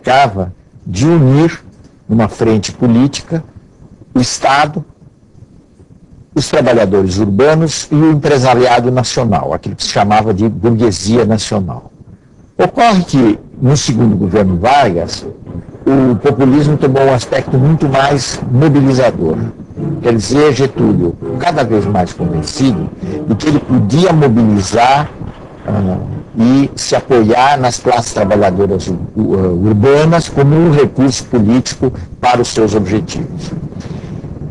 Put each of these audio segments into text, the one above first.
significava de unir numa frente política o Estado, os trabalhadores urbanos e o empresariado nacional, aquilo que se chamava de burguesia nacional. Ocorre que, no segundo governo Vargas, o populismo tomou um aspecto muito mais mobilizador. Quer dizer, Getúlio, cada vez mais convencido de que ele podia mobilizar e se apoiar nas classes trabalhadoras urbanas como um recurso político para os seus objetivos.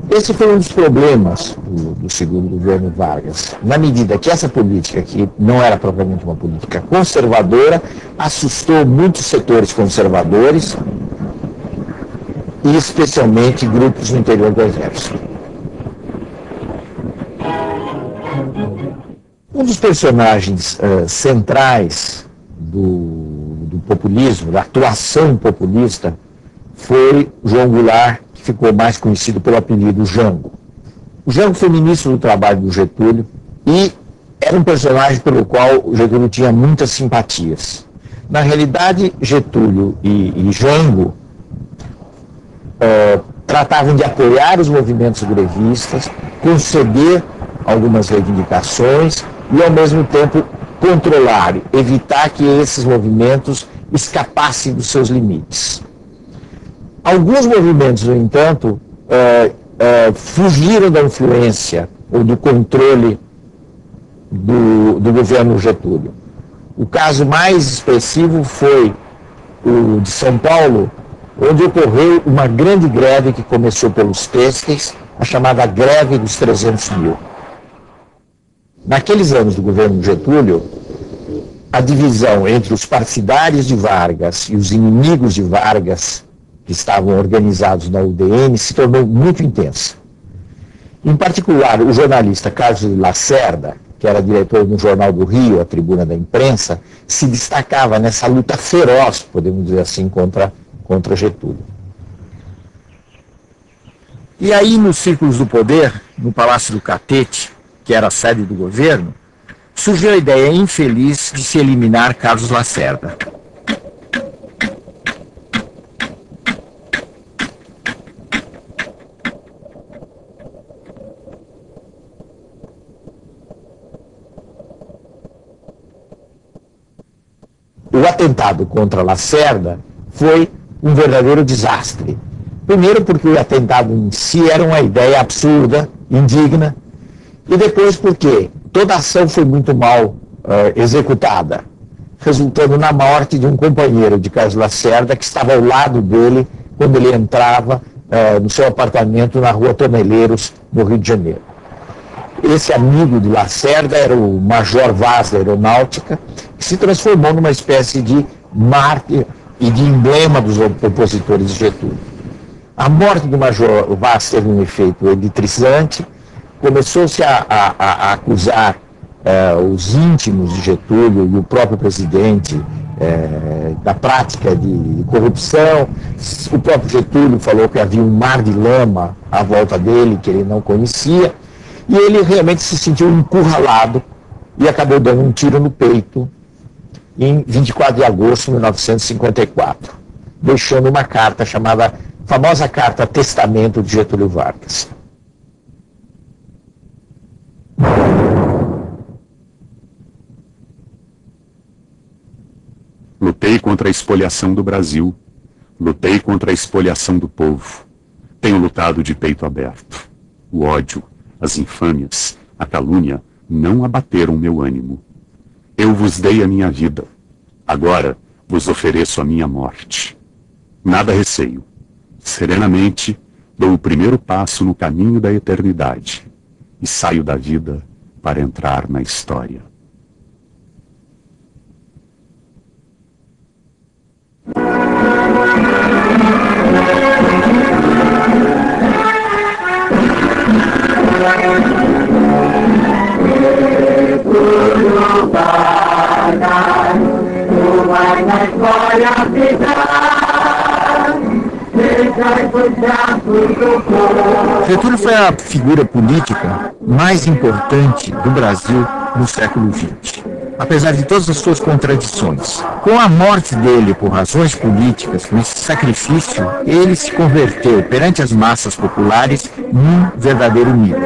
Esse foi um dos problemas do segundo governo Vargas, na medida que essa política, que não era propriamente uma política conservadora, assustou muitos setores conservadores e especialmente grupos no interior do Exército. Um dos personagens centrais do populismo, da atuação populista, foi João Goulart, que ficou mais conhecido pelo apelido Jango. O Jango foi ministro do Trabalho do Getúlio e era um personagem pelo qual o Getúlio tinha muitas simpatias. Na realidade, Getúlio e Jango tratavam de apoiar os movimentos grevistas, conceder algumas reivindicações e, ao mesmo tempo, controlar, evitar que esses movimentos escapassem dos seus limites. Alguns movimentos, no entanto, fugiram da influência ou do controle do governo Getúlio. O caso mais expressivo foi o de São Paulo, onde ocorreu uma grande greve que começou pelos têxteis, a chamada greve dos 300 mil. Naqueles anos do governo Getúlio, a divisão entre os partidários de Vargas e os inimigos de Vargas, que estavam organizados na UDN, se tornou muito intensa. Em particular, o jornalista Carlos Lacerda, que era diretor do Jornal do Rio, a Tribuna da Imprensa, se destacava nessa luta feroz, podemos dizer assim, contra Getúlio. E aí, nos círculos do poder, no Palácio do Catete, que era a sede do governo, surgiu a ideia infeliz de se eliminar Carlos Lacerda. O atentado contra Lacerda foi um verdadeiro desastre. Primeiro porque o atentado em si era uma ideia absurda, indigna, e depois porque toda a ação foi muito mal executada, resultando na morte de um companheiro de Carlos Lacerda que estava ao lado dele quando ele entrava no seu apartamento na Rua Toneleiros, no Rio de Janeiro. Esse amigo de Lacerda era o Major Vaz da Aeronáutica, que se transformou numa espécie de mártir e de emblema dos opositores de Getúlio. A morte do Major Vaz teve um efeito eletrizante, começou-se a acusar os íntimos de Getúlio e o próprio presidente da prática de corrupção. O próprio Getúlio falou que havia um mar de lama à volta dele, que ele não conhecia, e ele realmente se sentiu encurralado e acabou dando um tiro no peito em 24 de agosto de 1954, deixando uma carta chamada, famosa carta Testamento de Getúlio Vargas. Lutei contra a espoliação do Brasil, lutei contra a espoliação do povo. Tenho lutado de peito aberto. O ódio, as infâmias, a calúnia não abateram meu ânimo. Eu vos dei a minha vida. Agora vos ofereço a minha morte. Nada receio. Serenamente dou o primeiro passo no caminho da eternidade e saio da vida para entrar na história. Getúlio foi a figura política mais importante do Brasil no século XX. apesar de todas as suas contradições. Com a morte dele por razões políticas, com esse sacrifício, ele se converteu perante as massas populares num verdadeiro mito.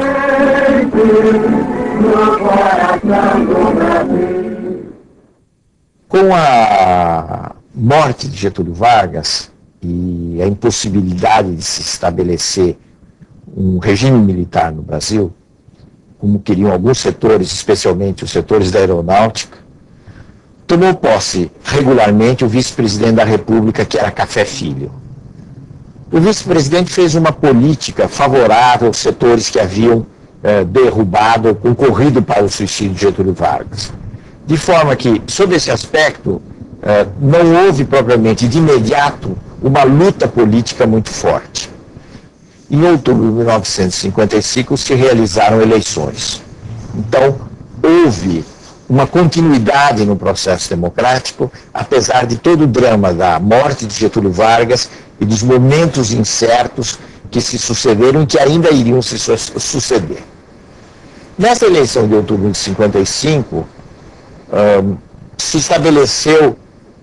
Com a morte de Getúlio Vargas e a impossibilidade de se estabelecer um regime militar no Brasil, como queriam alguns setores, especialmente os setores da aeronáutica, tomou posse regularmente o vice-presidente da República, que era Café Filho. O vice-presidente fez uma política favorável aos setores que haviam derrubado ou concorrido para o suicídio de Getúlio Vargas. De forma que, sob esse aspecto, não houve propriamente de imediato uma luta política muito forte. Em outubro de 1955 se realizaram eleições. Então, houve uma continuidade no processo democrático, apesar de todo o drama da morte de Getúlio Vargas e dos momentos incertos que se sucederam e que ainda iriam se suceder. Nessa eleição de outubro de 55, se estabeleceu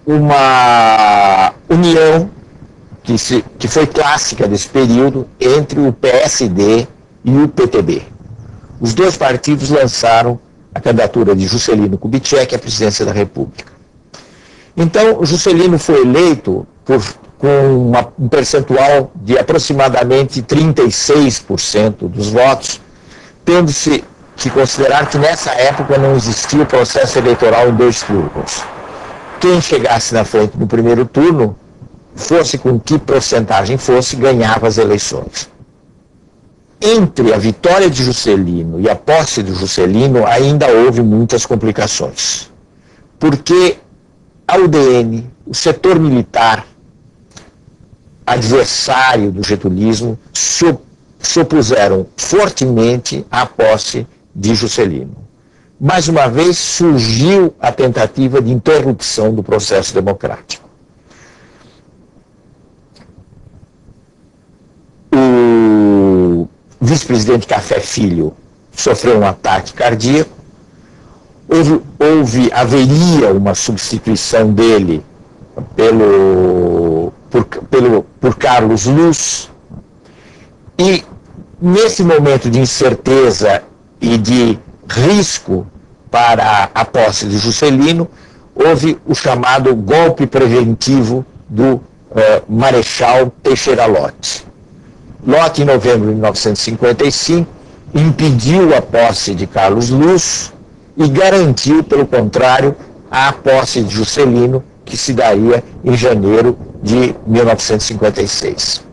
uma união que foi clássica desse período entre o PSD e o PTB. Os dois partidos lançaram a candidatura de Juscelino Kubitschek à presidência da República. Então, Juscelino foi eleito com um percentual de aproximadamente 36% dos votos, tendo-se que considerar que nessa época não existia o processo eleitoral em 2 turnos. Quem chegasse na frente no primeiro turno, fosse com que porcentagem fosse, ganhava as eleições. Entre a vitória de Juscelino e a posse de Juscelino ainda houve muitas complicações, porque a UDN, o setor militar, adversário do getulismo, se opuseram fortemente à posse de Juscelino. Mais uma vez surgiu a tentativa de interrupção do processo democrático. O vice-presidente Café Filho sofreu um ataque cardíaco, haveria uma substituição dele por Carlos Luz, e nesse momento de incerteza e de risco para a posse de Juscelino, houve o chamado golpe preventivo do Marechal Teixeira Lott. Lott, em novembro de 1955, impediu a posse de Carlos Luz e garantiu, pelo contrário, a posse de Juscelino, que se daria em janeiro de 1956.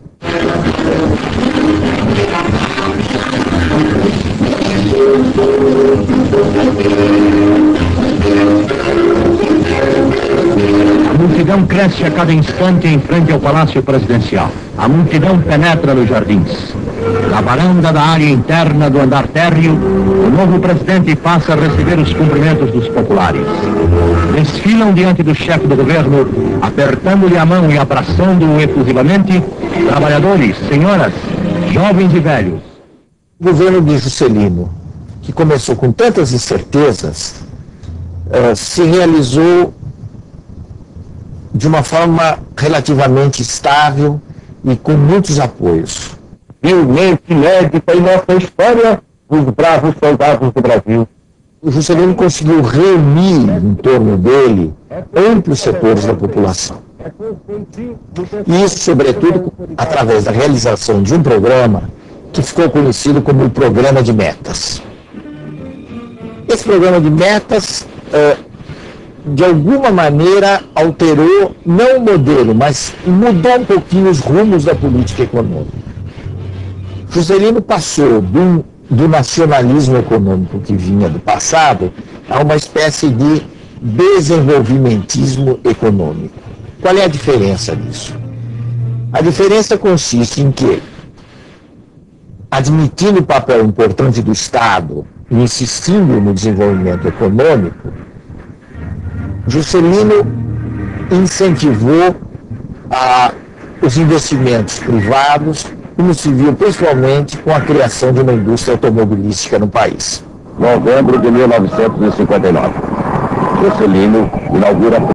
A multidão cresce a cada instante em frente ao Palácio Presidencial. A multidão penetra nos jardins. Na varanda da área interna do andar térreo, o novo presidente passa a receber os cumprimentos dos populares. Desfilam diante do chefe do governo, apertando-lhe a mão e abraçando-o efusivamente, trabalhadores, senhoras, jovens e velhos. O governo de Juscelino, que começou com tantas incertezas, se realizou de uma forma relativamente estável e com muitos apoios. Vilmente inédita em nossa história, os bravos soldados do Brasil. O Juscelino conseguiu reunir em torno dele amplos setores da população. E isso, sobretudo, através da realização de um programa que ficou conhecido como o Programa de Metas. Esse Programa de Metas, de alguma maneira, alterou, não o modelo, mas mudou um pouquinho os rumos da política econômica. Juscelino passou do nacionalismo econômico que vinha do passado a uma espécie de desenvolvimentismo econômico. Qual é a diferença disso? A diferença consiste em que, admitindo o papel importante do Estado e insistindo no desenvolvimento econômico, Juscelino incentivou os investimentos privados, como se viu principalmente com a criação de uma indústria automobilística no país. Novembro de 1959. Juscelino inaugura